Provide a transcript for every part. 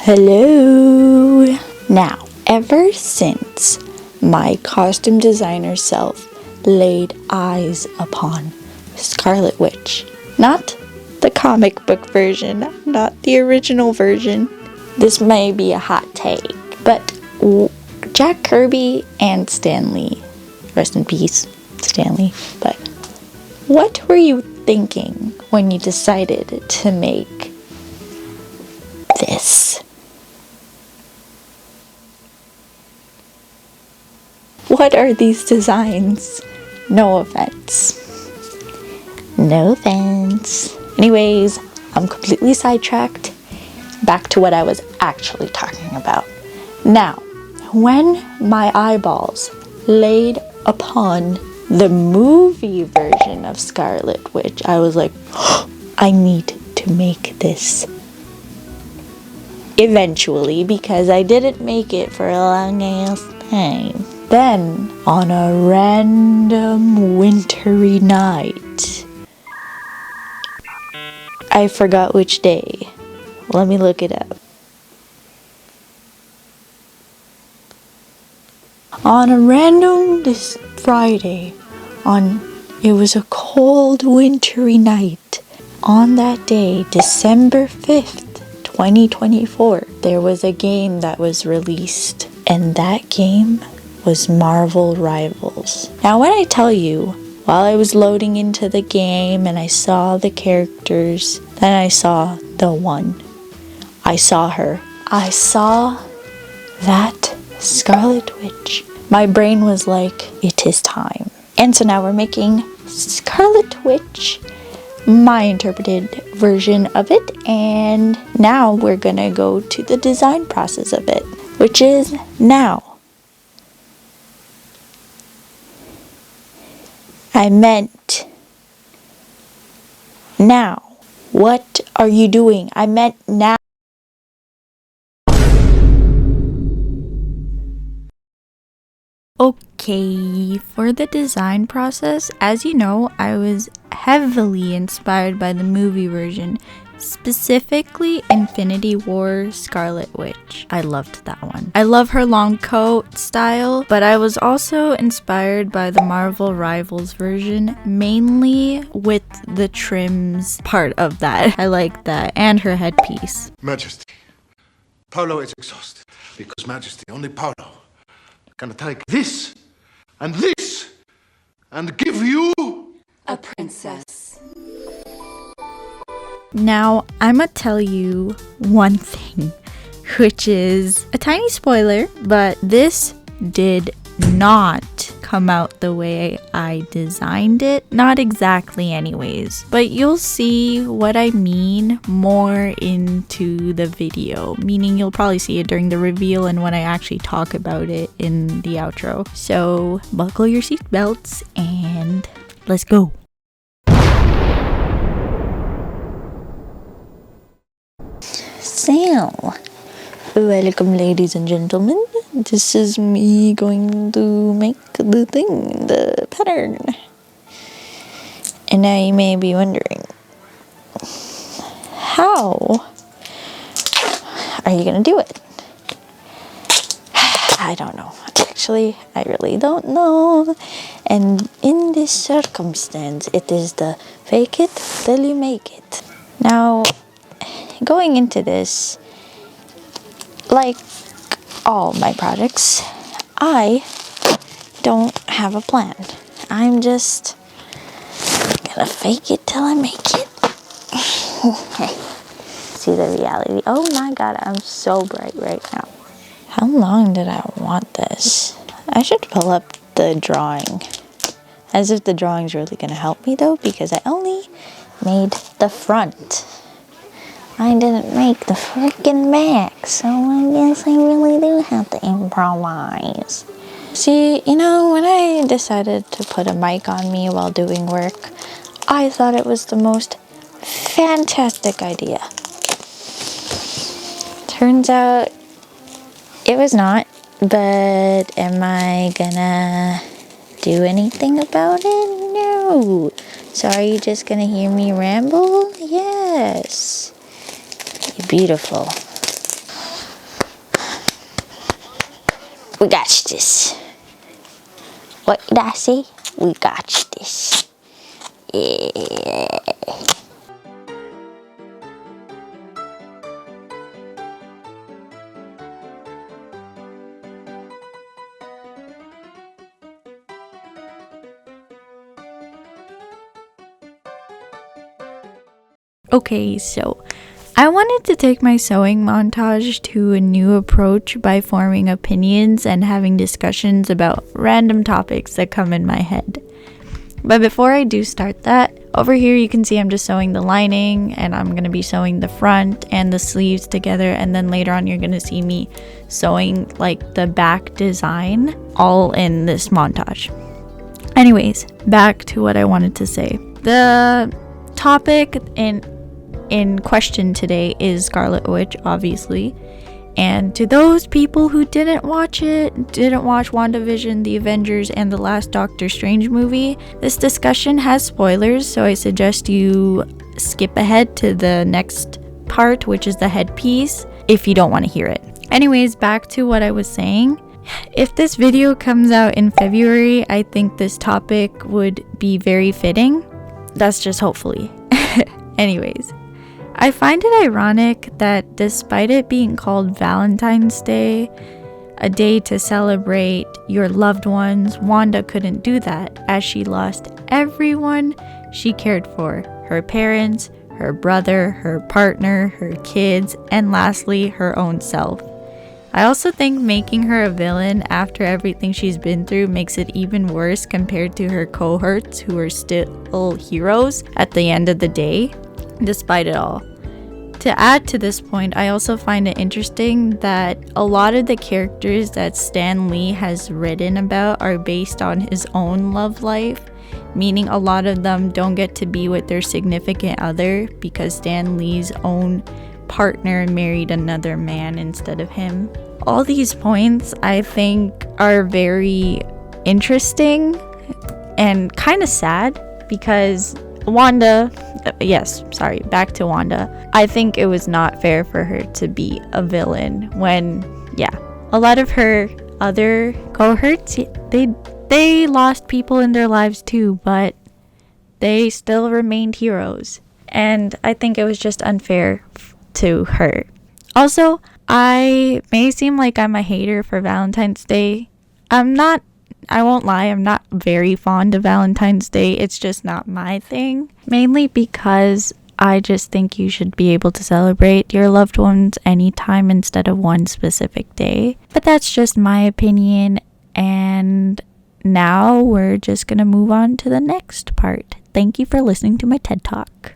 Hello! Now, ever since my costume designer self laid eyes upon Scarlet Witch, not the comic book version, not the original version, this may be a hot take, but Jack Kirby and Stan Lee, rest in peace, Stan Lee, but what were you thinking when you decided to make this? What are these designs? No offense. No offense. Anyways, I'm completely sidetracked. Back to what I was actually talking about. Now, when my eyeballs laid upon the movie version of Scarlet Witch, I was like, oh, I need to make this. Eventually, because I didn't make it for a long ass time. Then, on a random wintry night, I forgot which day. Let me look it up. On a random this Friday, it was a cold wintry night. On that day, December 5th, 2024, there was a game that was released, and that game was Marvel Rivals. Now when I tell you, while I was loading into the game and I saw the characters, then I saw the one. I saw her. I saw that Scarlet Witch. My brain was like, it is time. And so now we're making Scarlet Witch, my interpreted version of it, and now we're gonna go to the design process of it, which is now. I meant now. What are you doing? I meant now. Okay, for the design process, as you know, I was heavily inspired by the movie version, specifically Infinity War Scarlet Witch. I loved that one. I love her long coat style, but I was also inspired by the Marvel Rivals version, mainly with the trims part of that. I like that, and her headpiece. Majesty, Paolo is exhausted because Majesty, only Paolo, can take this and give you a princess. Now, I'ma tell you one thing, which is a tiny spoiler, but this did not come out the way I designed it. Not exactly anyways, but you'll see what I mean more into the video, meaning you'll probably see it during the reveal and when I actually talk about it in the outro. So buckle your seatbelts and let's go. So, welcome ladies and gentlemen. This is me going to make the thing, the pattern. And now you may be wondering, how are you gonna do it? I don't know. Actually, I really don't know. And in this circumstance, it is the fake it till you make it. Now, going into this, like all my projects, I don't have a plan. I'm just gonna fake it till I make it. See the reality. Oh my god, I'm so bright right now. How long did I want this? I should pull up the drawing. As if the drawing's really gonna help me though, because I only made the front. I didn't make the freaking back, so I guess I really do have to improvise. See, you know, when I decided to put a mic on me while doing work, I thought it was the most fantastic idea. Turns out it was not, but am I gonna do anything about it? No. So are you just gonna hear me ramble? Yes. You're beautiful. We got this. What did I say? We got this. Yeah. Okay, so I wanted to take my sewing montage to a new approach by forming opinions and having discussions about random topics that come in my head. But before I do start that, over here you can see I'm just sewing the lining, and I'm going to be sewing the front and the sleeves together, and then later on you're going to see me sewing like the back design all in this montage. Anyways, back to what I wanted to say. The topic in question today is Scarlet Witch, obviously. And to those people who didn't watch WandaVision, The Avengers, and the last Doctor Strange movie, this discussion has spoilers, so I suggest you skip ahead to the next part, which is the headpiece, if you don't want to hear it. Anyways, back to what I was saying. If this video comes out in February, I think this topic would be very fitting. That's just hopefully. Anyways, I find it ironic that despite it being called Valentine's Day, a day to celebrate your loved ones, Wanda couldn't do that as she lost everyone she cared for: her parents, her brother, her partner, her kids, and lastly, her own self. I also think making her a villain after everything she's been through makes it even worse compared to her cohorts who are still heroes at the end of the day, despite it all. To add to this point, I also find it interesting that a lot of the characters that Stan Lee has written about are based on his own love life, meaning a lot of them don't get to be with their significant other because Stan Lee's own partner married another man instead of him. All these points I think are very interesting and kind of sad because back to Wanda. I think it was not fair for her to be a villain when, a lot of her other cohorts, they lost people in their lives too, but they still remained heroes. And I think it was just unfair to her. Also, I may seem like I'm a hater for Valentine's Day. I won't lie, I'm not very fond of Valentine's Day. It's just not my thing. Mainly because I just think you should be able to celebrate your loved ones anytime instead of one specific day. But that's just my opinion. And now we're just going to move on to the next part. Thank you for listening to my TED Talk.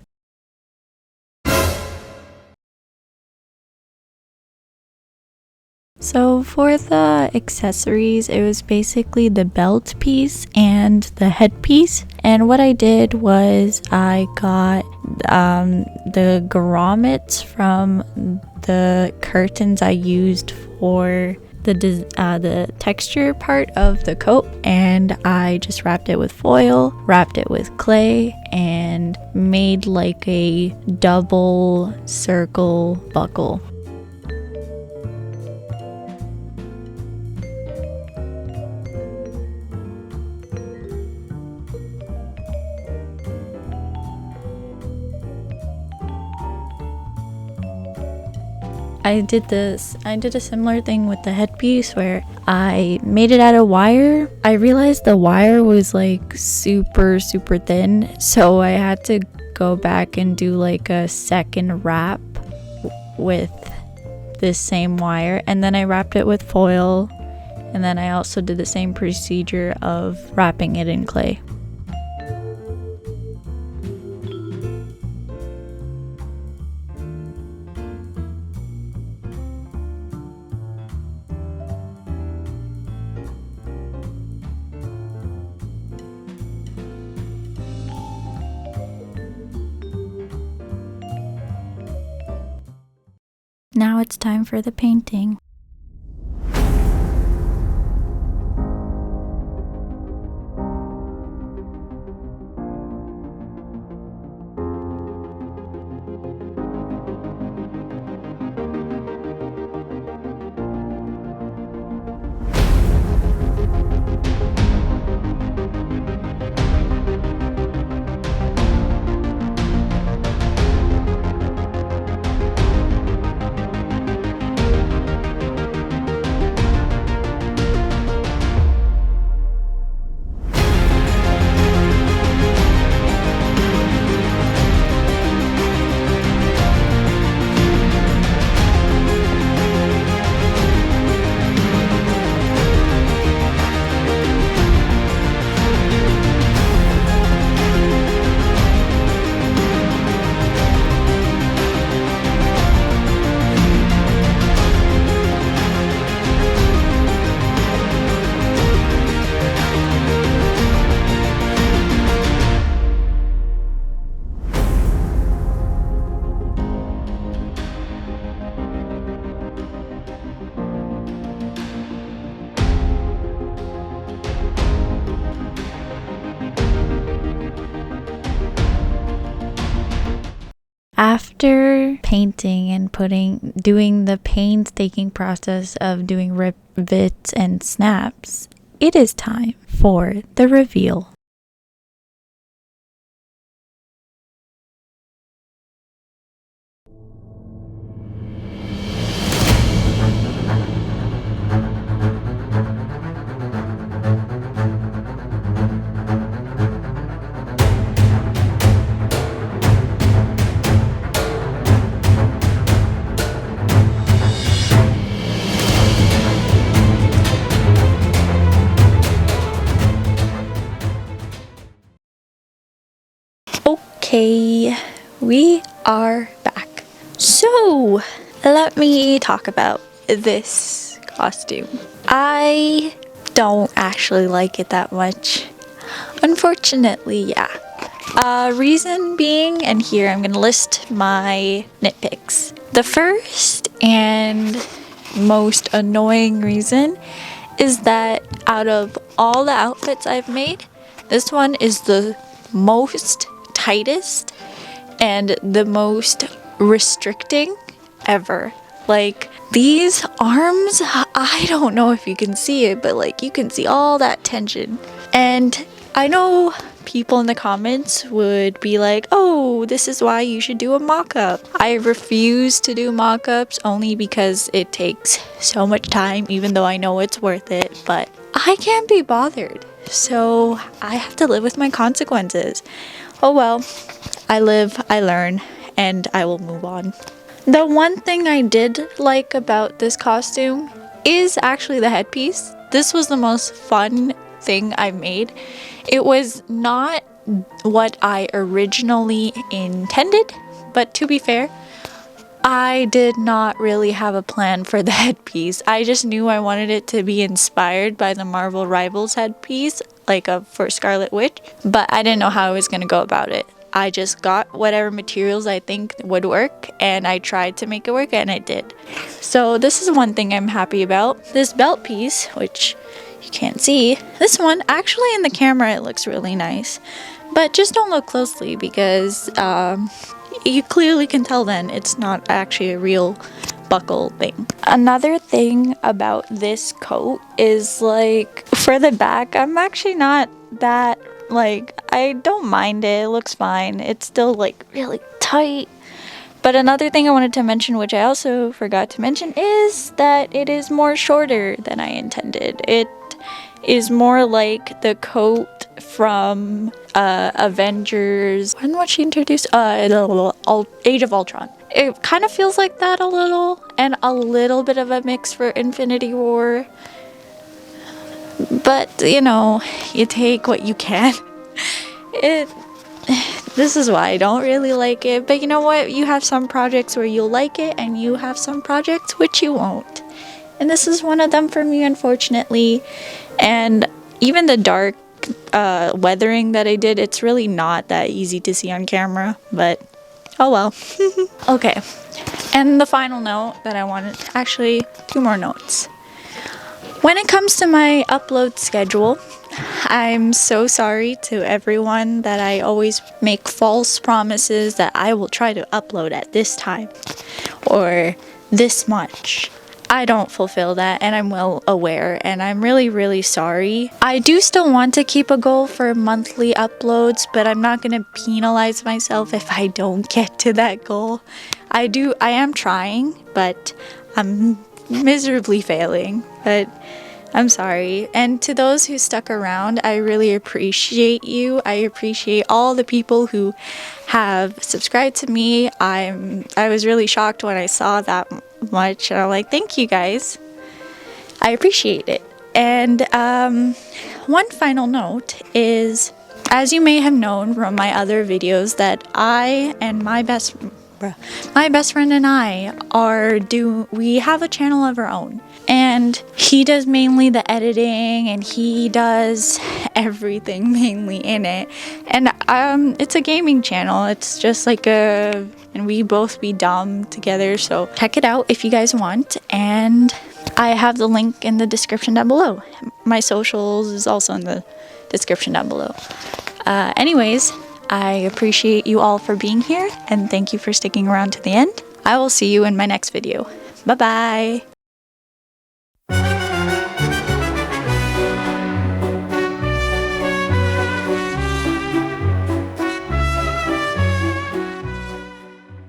So for the accessories, it was basically the belt piece and the headpiece. And what I did was I got the grommets from the curtains I used for the texture part of the coat, and I just wrapped it with foil, wrapped it with clay, and made like a double circle buckle. I did a similar thing with the headpiece where I made it out of wire. I realized the wire was like super thin, so I had to go back and do like a second wrap with this same wire, and then I wrapped it with foil, and then I also did the same procedure of wrapping it in clay. Now it's time for the painting. After painting and doing the painstaking process of doing rivets and snaps, it is time for the reveal. Okay, we are back. So, let me talk about this costume. I don't actually like it that much. Unfortunately, yeah. Reason being, and here I'm gonna list my nitpicks. The first and most annoying reason is that out of all the outfits I've made, this one is the most tightest and the most restricting ever. Like, these arms, I don't know if you can see it, but like, you can see all that tension. And I know people in the comments would be like, oh, this is why you should do a mock-up. I refuse to do mock-ups only because it takes so much time, even though I know it's worth it, but I can't be bothered. So I have to live with my consequences. Oh well, I live, I learn, and I will move on. The one thing I did like about this costume is actually the headpiece. This was the most fun thing I made. It was not what I originally intended, but to be fair, I did not really have a plan for the headpiece. I just knew I wanted it to be inspired by the Marvel Rivals headpiece, like for Scarlet Witch, but I didn't know how I was going to go about it. I just got whatever materials I think would work, and I tried to make it work, and it did. So this is one thing I'm happy about. This belt piece, which you can't see, this one, actually in the camera it looks really nice, but just don't look closely because you clearly can tell then it's not actually a real buckle thing. Another thing about this coat is, like, for the back, I'm actually not that, like, I don't mind it. It looks fine. It's still, like, really tight. But another thing I wanted to mention, which I also forgot to mention, is that it is more shorter than I intended. It is more like the coat from Avengers. When was she introduced? Age of Ultron. It kind of feels like that a little, and a little bit of a mix for Infinity War. But, you know, you take what you can. This is why I don't really like it. But you know what? You have some projects where you'll like it, and you have some projects which you won't. And this is one of them for me, unfortunately. And even the dark weathering that I did, it's really not that easy to see on camera. But, oh well. Okay. And the final note that I wanted, actually, 2 more notes. When it comes to my upload schedule, I'm so sorry to everyone that I always make false promises that I will try to upload at this time or this much. I don't fulfill that, and I'm well aware, and I'm really, really sorry. I do still want to keep a goal for monthly uploads, but I'm not going to penalize myself if I don't get to that goal. I am trying, but I'm miserably failing, but I'm sorry. And to those who stuck around, I really appreciate you. I appreciate all the people who have subscribed to me. I was really shocked when I saw that much, and I'm like, thank you guys. I appreciate it. And one final note is, as you may have known from my other videos, that I and my best friend and I we have a channel of our own, and he does mainly the editing, and he does everything mainly in it. And it's a gaming channel. It's just like and we both be dumb together, so check it out if you guys want. And I have the link in the description down below. My socials is also in the description down below. Anyways, I appreciate you all for being here, and thank you for sticking around to the end. I will see you in my next video. Bye-bye!